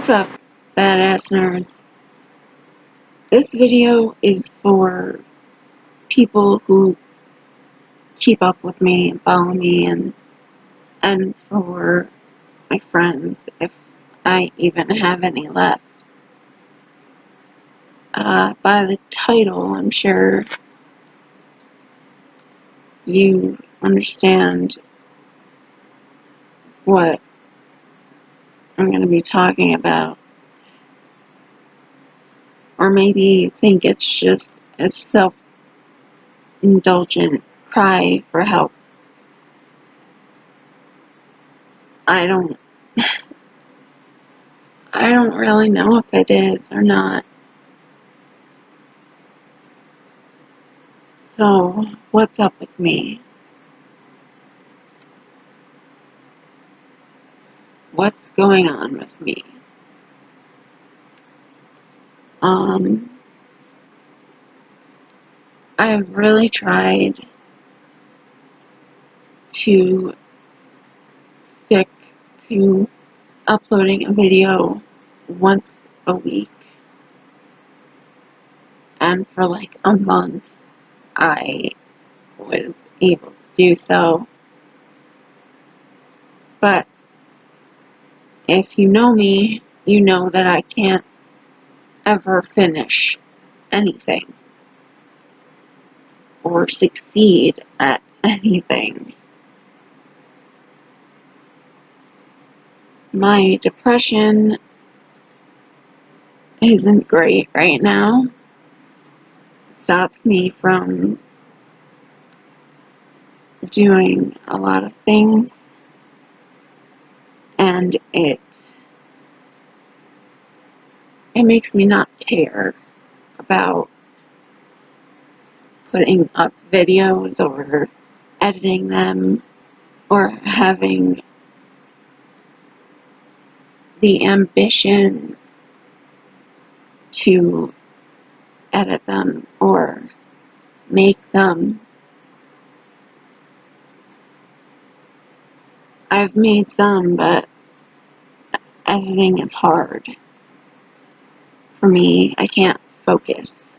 What's up, badass nerds? This video is for people who keep up with me and follow me, and for my friends, if I even have any left. By the title, I'm sure you understand what I'm going to be talking about. Or maybe you think it's just a self-indulgent cry for help. I don't really know if it is or not. So, what's up with me? What's going on with me? I've really tried to stick to uploading a video once a week, and for like a month I was able to do so. But if you know me, you know that I can't ever finish anything or succeed at anything. My depression isn't great right now. It stops me from doing a lot of things, and it makes me not care about putting up videos or editing them or having the ambition to edit them or make them. I've made some, but editing is hard for me. I can't focus.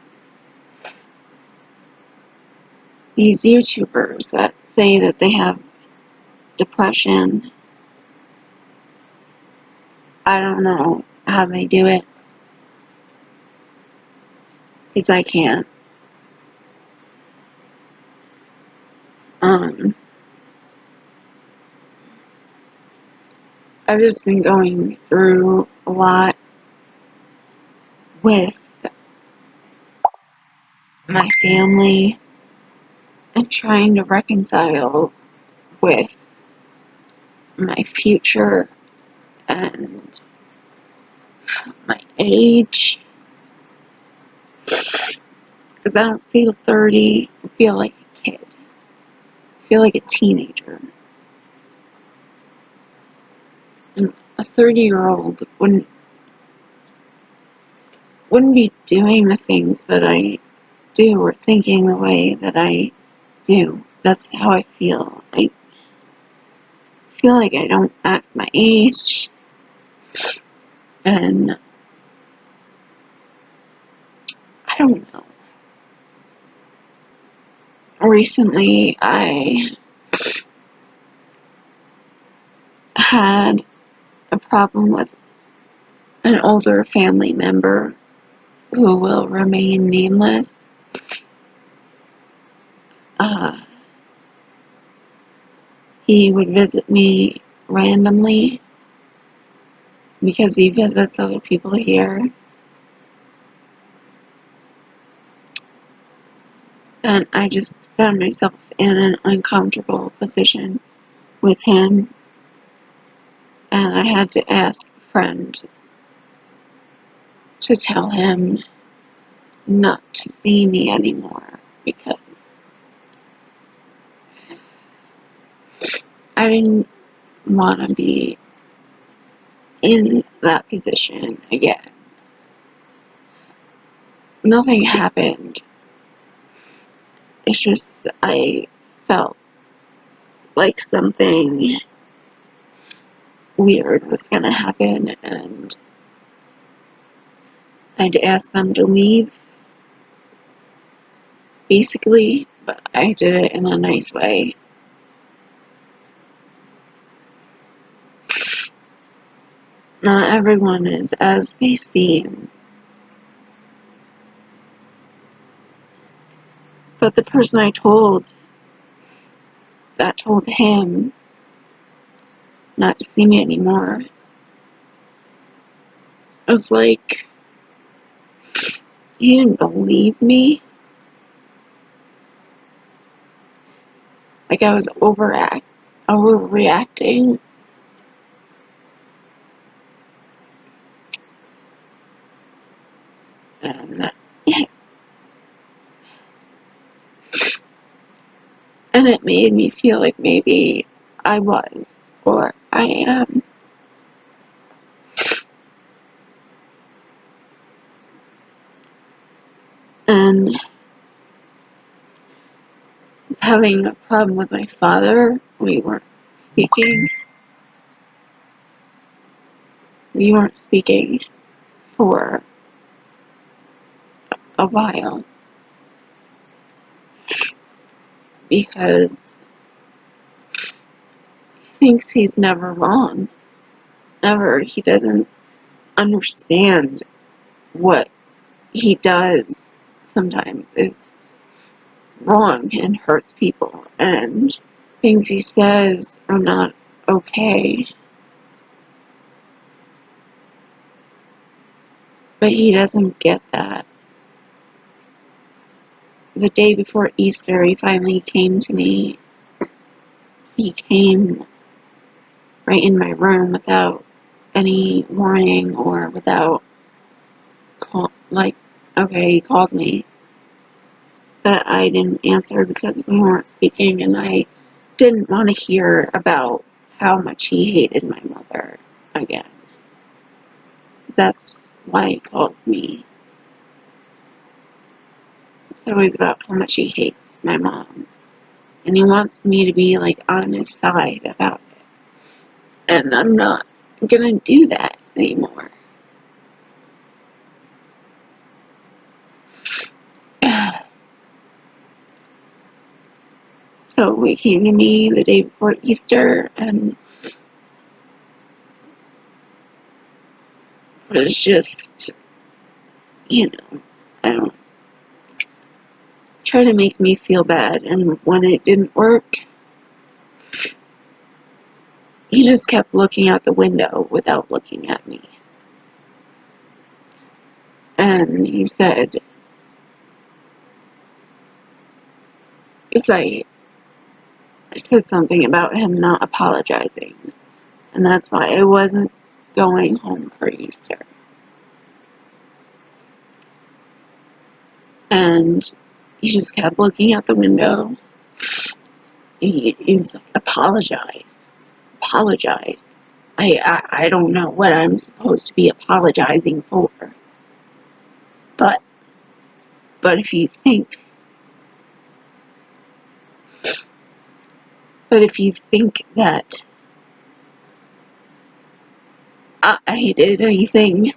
These YouTubers that say that they have depression, I don't know how they do it, because I can't. I've just been going through a lot with my family and trying to reconcile with my future and my age. Because I don't feel 30, I feel like a kid. I feel like a teenager. And a 30-year-old wouldn't be doing the things that I do or thinking the way that I do. That's how I feel. I feel like I don't act my age, and I don't know. Recently, I had a problem with an older family member who will remain nameless. He would visit me randomly because he visits other people here. And I just found myself in an uncomfortable position with him. And I had to ask a friend to tell him not to see me anymore because I didn't want to be in that position again. Nothing happened. It's just I felt like something weird was gonna happen, and I had to ask them to leave, basically, but I did it in a nice way. Not everyone is as they seem. But the person I told, that told him not to see me anymore, it was like, he didn't believe me. Like I was overreacting. And yeah, and it made me feel like maybe I was, or I am. And I was having a problem with my father. We weren't speaking. We weren't speaking for a while because he thinks he's never wrong. Never. He doesn't understand what he does sometimes is wrong and hurts people, and things he says are not okay. But he doesn't get that. The day before Easter, he finally came to me. He came right in my room without any warning or without okay, he called me. But I didn't answer because we weren't speaking, and I didn't want to hear about how much he hated my mother again. That's why he calls me. It's always about how much he hates my mom. And he wants me to be like on his side about it. And I'm not gonna do that anymore. So he came to me the day before Easter and was just, I don't try to make me feel bad. And when it didn't work, he just kept looking out the window without looking at me. And he said, because I said something about him not apologizing. And that's why I wasn't going home for Easter. And he just kept looking out the window. He was like, apologize. I don't know what I'm supposed to be apologizing for. But if you think that I did anything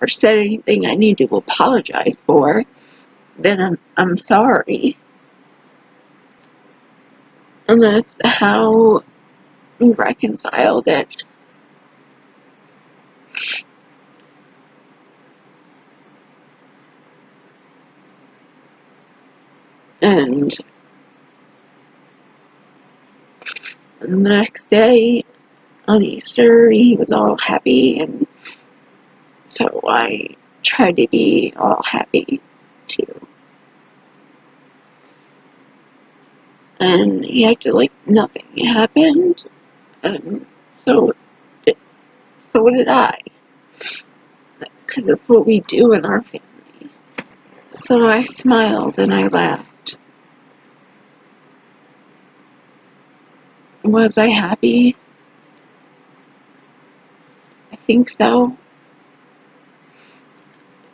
or said anything I need to apologize for, then I'm sorry. And that's how we reconciled it. And the next day on Easter, he was all happy, and so I tried to be all happy too. And he acted like nothing happened, and so did I. Because that's what we do in our family. So I smiled and I laughed. Was I happy? I think so.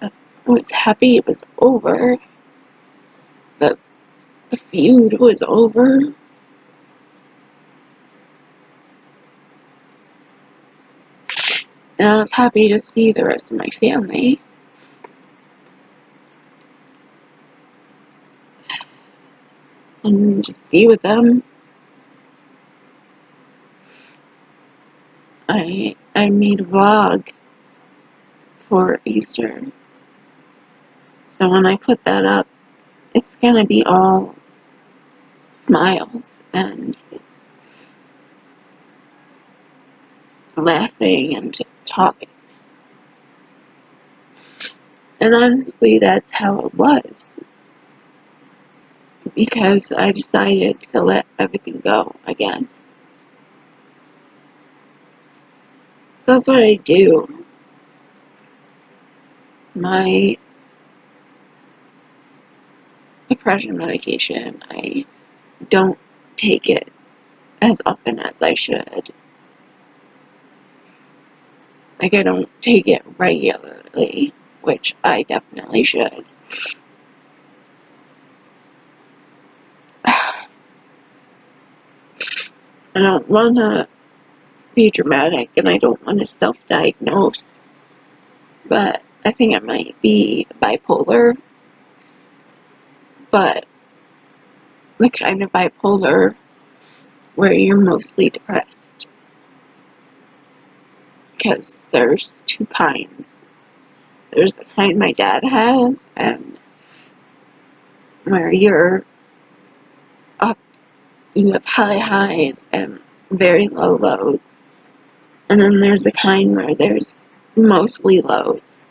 I was happy it was over. The feud was over. And I was happy to see the rest of my family. And just be with them. I made a vlog for Easter. So when I put that up, it's gonna be all smiles and laughing and talking. And honestly, that's how it was. Because I decided to let everything go again. So that's what I do. My depression medication, I don't take it as often as I should. Like, I don't take it regularly, which I definitely should. I don't want to be dramatic and I don't want to self-diagnose, but I think I might be bipolar, but the kind of bipolar where you're mostly depressed. Because there's two kinds. There's the kind my dad has, and where you're up, you have high highs and very low lows. And then there's the kind where there's mostly lows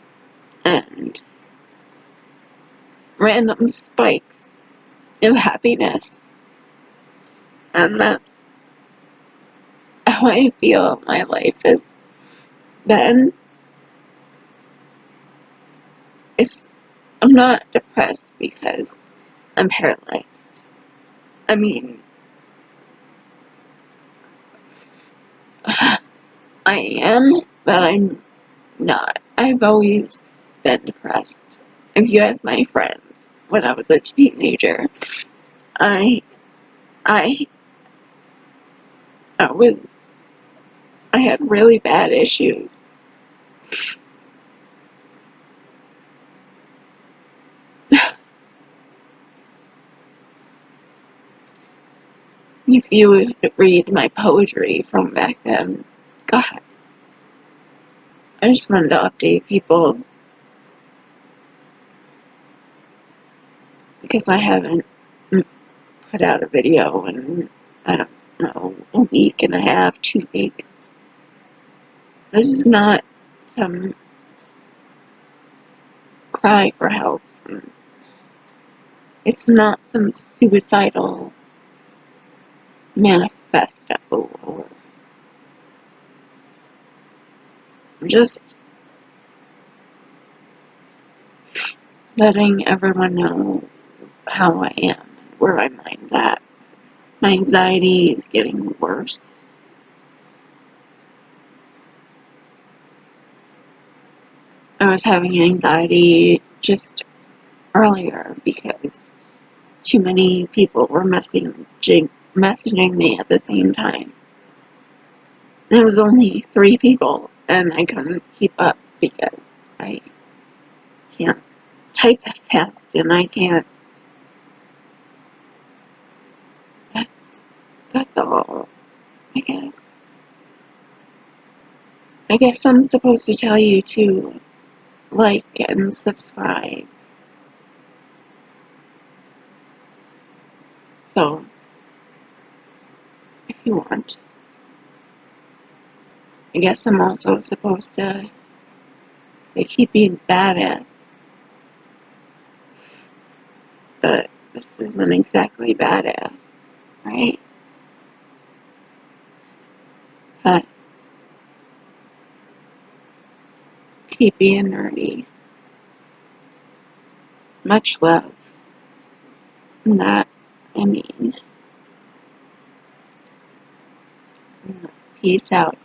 and random spikes of happiness. And that's how I feel my life has been. I'm not depressed because I'm paralyzed. I mean, I am, but I'm not. I've always been depressed. If you ask my friends, when I was a teenager, I, I, I was, I had really bad issues. If you would read my poetry from back then, God, I just wanted to update people because I haven't put out a video in, I don't know, a week and a half, 2 weeks. This is not some cry for help. It's not some suicidal manifesto or just letting everyone know how I am, where my mind's at. My anxiety is getting worse. I was having anxiety just earlier because too many people were messaging me at the same time. There was only 3 people, and I couldn't keep up because I can't type that fast, and I can't. That's all, I guess. I guess I'm supposed to tell you to like and subscribe. So, if you want. I guess I'm also supposed to say keep being badass. But this isn't exactly badass, right? But keep being nerdy. Much love. And that, I mean, peace out.